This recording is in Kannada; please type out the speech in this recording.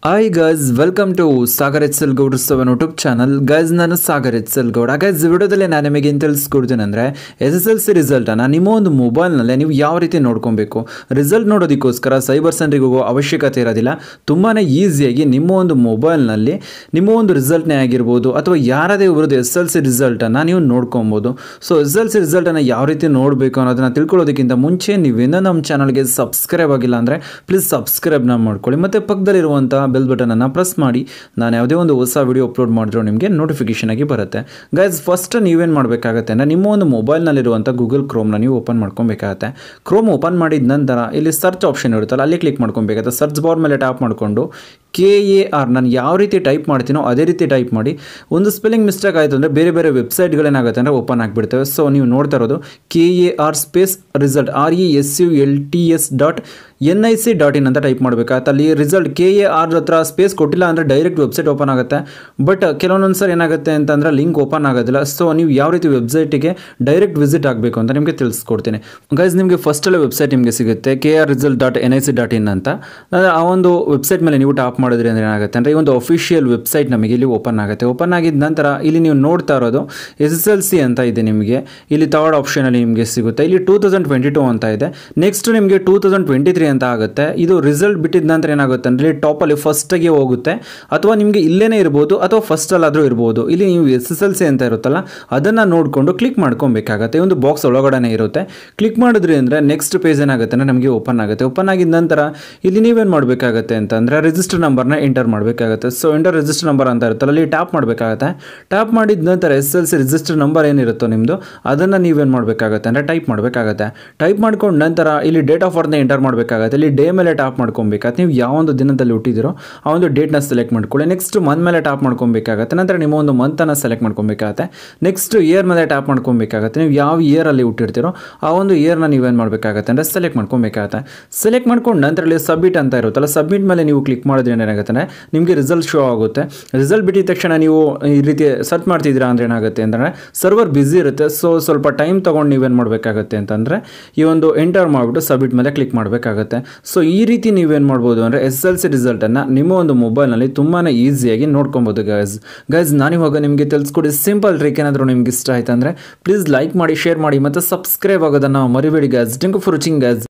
Hi guys, welcome to Sagar H L Gowda 7 YouTube channel. Guys, ನಾನು Sagar H L Gowda. Guys, ವಿಡಿಯೋದಲ್ಲಿ ನಾನು ನಿಮಗೆ ಏನು ತಿಳಿಸ್ಕೊಡ್ತೀನಿ ಅಂದರೆ SSLC ರಿಸಲ್ಟನ್ನು ನಿಮ್ಮ ಒಂದು ಮೊಬೈಲ್ನಲ್ಲೇ ನೀವು ಯಾವ ರೀತಿ ನೋಡ್ಕೊಬೇಕು. ರಿಸಲ್ಟ್ ನೋಡೋದಕ್ಕೋಸ್ಕರ ಸೈಬರ್ ಸೆಂಟ್ರಿಗೆ ಹೋಗೋ ಅವಶ್ಯಕತೆ ಇರೋದಿಲ್ಲ. ತುಂಬಾ ಈಸಿಯಾಗಿ ನಿಮ್ಮ ಒಂದು ಮೊಬೈಲ್ನಲ್ಲಿ ನಿಮ್ಮ ಒಂದು ರಿಸಲ್ಟ್ನೇ ಆಗಿರ್ಬೋದು ಅಥವಾ ಯಾರದೇ ಒಬ್ಬರದ್ದು SSLC ರಿಸಲ್ಟನ್ನು ನೀವು ನೋಡ್ಕೊಬೋದು. ಸೊ SSLC ರಿಸಲ್ಟನ್ನು ಯಾವ ರೀತಿ ನೋಡಬೇಕು ಅನ್ನೋದನ್ನು ತಿಳ್ಕೊಳ್ಳೋದಕ್ಕಿಂತ ಮುಂಚೆ ನೀವೇನೋ ನಮ್ಮ ಚಾನಲ್ಗೆ ಸಬ್ಸ್ಕ್ರೈಬ್ ಆಗಿಲ್ಲ ಅಂದರೆ ಪ್ಲೀಸ್ ಸಬ್ಸ್ಕ್ರೈಬ್ನ ಮಾಡ್ಕೊಳ್ಳಿ ಮತ್ತು ಪಕ್ಕದಲ್ಲಿರುವಂಥ ಬೆಲ್ ಬಟನನ್ನು ಪ್ರೆಸ್ ಮಾಡಿ ನಾನು ಯಾವುದೇ ಒಂದು ಹೊಸ ವಿಡಿಯೋ ಅಪ್ಲೋಡ್ ಮಾಡಿದ್ರು ನಿಮಗೆ ನೋಟಿಫಿಕೇಶನ್ ಆಗಿ ಬರುತ್ತೆ. ಗೈಸ್, ಫಸ್ಟ್ ನೀವೇನು ಮಾಡಬೇಕಾಗತ್ತೆ ಅಂದರೆ ನಿಮ್ಮ ಒಂದು ಮೊಬೈಲ್ನಲ್ಲಿರುವಂಥ ಗೂಗಲ್ ಕ್ರೋಮ್ನ ನೀವು ಓಪನ್ ಮಾಡ್ಕೊಬೇಕಾಗತ್ತೆ. ಕ್ರೋಮ್ ಓಪನ್ ಮಾಡಿದ ನಂತರ ಇಲ್ಲಿ ಸರ್ಚ್ ಆಪ್ಷನ್ ಇರುತ್ತಲ್ಲ, ಅಲ್ಲಿ ಕ್ಲಿಕ್ ಮಾಡ್ಕೊಬೇಕಾಗತ್ತೆ. ಸರ್ಚ್ ಬಾರ್ ಮೇಲೆ ಟ್ಯಾಪ್ ಮಾಡಿಕೊಂಡು KAR ನಾನು ಯಾವ ರೀತಿ ಟೈಪ್ ಮಾಡ್ತೀನೋ ಅದೇ ರೀತಿ ಟೈಪ್ ಮಾಡಿ. ಒಂದು ಸ್ಪೆಲ್ಲಿಂಗ್ ಮಿಸ್ಟೇಕ್ ಆಯಿತು ಅಂದರೆ ಬೇರೆ ಬೇರೆ ವೆಬ್ಸೈಟ್ಗಳೇನಾಗುತ್ತೆ ಅಂದರೆ ಓಪನ್ ಆಗಿಬಿಡ್ತವೆ. ಸೊ ನೀವು ನೋಡ್ತಾ ಇರೋದು KAR ಸ್ಪೇಸ್ ರಿಸಲ್ಟ್ RESULTS.NIC.in ಅಂತ ಟೈಪ್ ಮಾಡಬೇಕಾಗುತ್ತೆ. ಅಲ್ಲಿ ರಿಸಲ್ಟ್ KAR ಹತ್ರ ಸ್ಪೇಸ್ ಕೊಟ್ಟಿಲ್ಲ ಅಂದರೆ ಡೈರೆಕ್ಟ್ ವೆಬ್ಸೈಟ್ ಓಪನ್ ಆಗುತ್ತೆ. ಬಟ್ ಕೆಲವೊಂದೊಂದು ಸರಿ ಏನಾಗುತ್ತೆ ಅಂತಂದರೆ ಲಿಂಕ್ ಓಪನ್ ಆಗೋದಿಲ್ಲ. ಸೊ ನೀವು ಯಾವ ರೀತಿ ವೆಬ್ಸೈಟಿಗೆ ಡೈರೆಕ್ಟ್ ವಿಸಿಟ್ ಆಗಬೇಕು ಅಂತ ನಿಮಗೆ ತಿಳಿಸ್ಕೊಡ್ತೀನಿ. ಗೈಸ್, ನಿಮಗೆ ಫಸ್ಟಲ್ಲೇ ವೆಬ್ಸೈಟ್ ನಿಮಗೆ ಸಿಗುತ್ತೆ KARResult.NIC.in ಅಂತ. ಆ ಒಂದು ವೆಬ್ಸೈಟ್ ಮೇಲೆ ನೀವು ಟಾಪ್ ಮಾಡಿದ್ರೆ ಅಂದರೆ ಏನಾಗುತ್ತೆ ಅಂದರೆ ಈ ಒಂದು ಅಫಿಷಿಯಲ್ ವೆಬ್ಸೈಟ್ ನಮಗೆ ಇಲ್ಲಿ ಓಪನ್ ಆಗುತ್ತೆ. ಓಪನ್ ಆಗಿದ ನಂತರ ಇಲ್ಲಿ ನೀವು ನೋಡ್ತಾ ಇರೋದು SSLC ಅಂತ ಇದೆ. ನಿಮಗೆ ಇಲ್ಲಿ ಥರ್ಡ್ ಆಪ್ಷನಲ್ಲಿ ನಿಮಗೆ ಸಿಗುತ್ತೆ. ಇಲ್ಲಿ 2022 ಅಂತ ಇದೆ. ನೆಕ್ಸ್ಟ್ ನಿಮಗೆ 2023 ಅಂತ ಆಗುತ್ತೆ. ಇದು ರಿಸಲ್ಟ್ ಬಿಟ್ಟಿದ ನಂತರ ಏನಾಗುತ್ತೆ ಅಂದರೆ ಟಾಪಲ್ಲಿ ಫಸ್ಟಾಗಿ ಹೋಗುತ್ತೆ ಅಥವಾ ನಿಮಗೆ ಇಲ್ಲೇನೇ ಇರ್ಬೋದು ಅಥವಾ ಫಸ್ಟಲ್ಲಾದರೂ ಇರ್ಬೋದು. ಇಲ್ಲಿ ನೀವು SSLC ಅಂತ ಇರುತ್ತಲ್ಲ ಅದನ್ನು ನೋಡಿಕೊಂಡು ಕ್ಲಿಕ್ ಮಾಡ್ಕೊಬೇಕಾಗತ್ತೆ. ಒಂದು ಬಾಕ್ಸ್ ಒಳಗಡೆ ಇರುತ್ತೆ. ಕ್ಲಿಕ್ ಮಾಡಿದ್ರಿ ಅಂದರೆ ನೆಕ್ಸ್ಟ್ ಪೇಜ್ ಏನಾಗುತ್ತೆ ಅಂದರೆ ನಮಗೆ ಓಪನ್ ಆಗುತ್ತೆ. ಓಪನ್ ಆಗಿದ ನಂತರ ಇಲ್ಲಿ ನೀವೇನು ಮಾಡಬೇಕಾಗತ್ತೆ ಅಂತಂದರೆ ರಿಜಿಸ್ಟರ್ ನಂಬರ್ನ ಎಂಟರ್ ಮಾಡಬೇಕಾಗುತ್ತೆ. ಸೊ ಎಂಟರ್ ರಿಜಿಸ್ಟರ್ ನಂಬರ್ ಅಂತ ಇರುತ್ತಲ್ಲ, ಅಲ್ಲಿ ಟ್ಯಾಪ್ ಮಾಡಬೇಕಾಗತ್ತೆ. ಟ್ಯಾಪ್ ಮಾಡಿದ ನಂತರ SSLC ರಿಜಿಸ್ಟರ್ ನಂಬರ್ ಏನಿರುತ್ತೋ ನಿಮ್ಮದು ಅದನ್ನು ನೀವೇನು ಮಾಡಬೇಕಾಗತ್ತೆ ಅಂದರೆ ಟೈಪ್ ಮಾಡಬೇಕಾಗತ್ತೆ. ಟೈಪ್ ಮಾಡ್ಕೊಂಡು ನಂತರ ಇಲ್ಲಿ ಡೇಟ್ ಆಫ್ ಬರ್ತ್ನ ಎಂಟರ್ ಮಾಡಬೇಕಾಗತ್ತೆ. ಇಲ್ಲಿ ಡೇ ಮೇಲೆ ಟ್ಯಾಪ್ ಮಾಡ್ಕೊಬೇಕಾಗತ್ತೆ. ನೀವು ಯಾವ ಒಂದು ದಿನದಲ್ಲಿ ಹುಟ್ಟಿದಿರೋ ಆ ಒಂದು ಡೇಟ್ನ ಸೆಲೆಕ್ಟ್ ಮಾಡ್ಕೊಳ್ಳಿ. ನೆಕ್ಸ್ಟ್ ಮಂತ್ ಮೇಲೆ ಟ್ಯಾಪ್ ಮಾಡ್ಕೊಬೇಕಾಗತ್ತೆ. ನಂತರ ನಿಮ್ಮ ಒಂದು ಮಂತನ್ನು ಸೆಲೆಕ್ಟ್ ಮಾಡ್ಕೊಬೇಕಾಗತ್ತೆ. ನೆಕ್ಸ್ಟ್ ಇಯರ್ ಮೇಲೆ ಟ್ಯಾಪ್ ಮಾಡ್ಕೊಬೇಕಾಗತ್ತೆ. ನೀವು ಯಾವ ಇಯರಲ್ಲಿ ಹುಟ್ಟಿರ್ತೀರೋ ಆ ಒಂದು ಇಯರ್ನ ನೀವೇನು ಮಾಡಬೇಕಾಗತ್ತೆ ಅಂದರೆ ಸೆಲೆಕ್ಟ್ ಮಾಡ್ಕೊಬೇಕಾಗತ್ತೆ. ಸೆಲೆಕ್ಟ್ ಮಾಡ್ಕೊಂಡು ನಂತರ ಇಲ್ಲಿ ಸಬ್ಮಿಟ್ ಅಂತ ಇರುತ್ತಲ್ಲ, ಸಬ್ಮಿಟ್ ಮೇಲೆ ನೀವು ಕ್ಲಿಕ್ ಮಾಡಿದ್ರೆ ಏನಾಗುತ್ತೆ ಅಂದರೆ ನಿಮಗೆ ರಿಸಲ್ಟ್ ಶೋ ಆಗುತ್ತೆ. ರಿಸಲ್ಟ್ ಬಿಟ್ಟಿದ ತಕ್ಷಣ ನೀವು ಈ ರೀತಿ ಸರ್ಚ್ ಮಾಡ್ತಿದ್ದೀರಾ ಅಂದರೆ ಏನಾಗುತ್ತೆ ಅಂದರೆ ಸರ್ವರ್ ಬ್ಯುಸಿ ಇರುತ್ತೆ. ಸೊ ಸ್ವಲ್ಪ ಟೈಮ್ ತೊಗೊಂಡು ನೀವೇನು ಮಾಡಬೇಕಾಗತ್ತೆ ಅಂತಂದರೆ ಈ ಒಂದು ಎಂಟರ್ ಮಾಡಿಬಿಟ್ಟು ಸಬ್ಮಿಟ್ ಮೇಲೆ ಕ್ಲಿಕ್ ಮಾಡಬೇಕಾಗತ್ತೆ. ಸೊ ಈ ರೀತಿ ನೀವೇನು ಮಾಡ್ಬೋದು ಅಂದರೆ SSLC ರಿಸಲ್ಟನ್ನು ನಿಮ್ಮ ಒಂದು ಮೊಬೈಲ್ನಲ್ಲಿ ತುಂಬಾ ಈಸಿಯಾಗಿ ನೋಡ್ಕೊಬೋದು. ಗೈಸ್, ನಾನಿವಾಗ ನಿಮಗೆ ತಿಳಿಸ್ಕೊಡಿ ಸಿಂಪಲ್ ಟ್ರಿಕ್. ಏನಾದರೂ ನಿಮ್ಗೆ ಇಷ್ಟ ಆಯ್ತು ಅಂದರೆ ಪ್ಲೀಸ್ ಲೈಕ್ ಮಾಡಿ, ಶೇರ್ ಮಾಡಿ ಮತ್ತು ಸಬ್ಸ್ಕ್ರೈಬ್ ಆಗೋದನ್ನು ಮರಿಬೇಡಿ guys. Thank you for watching guys.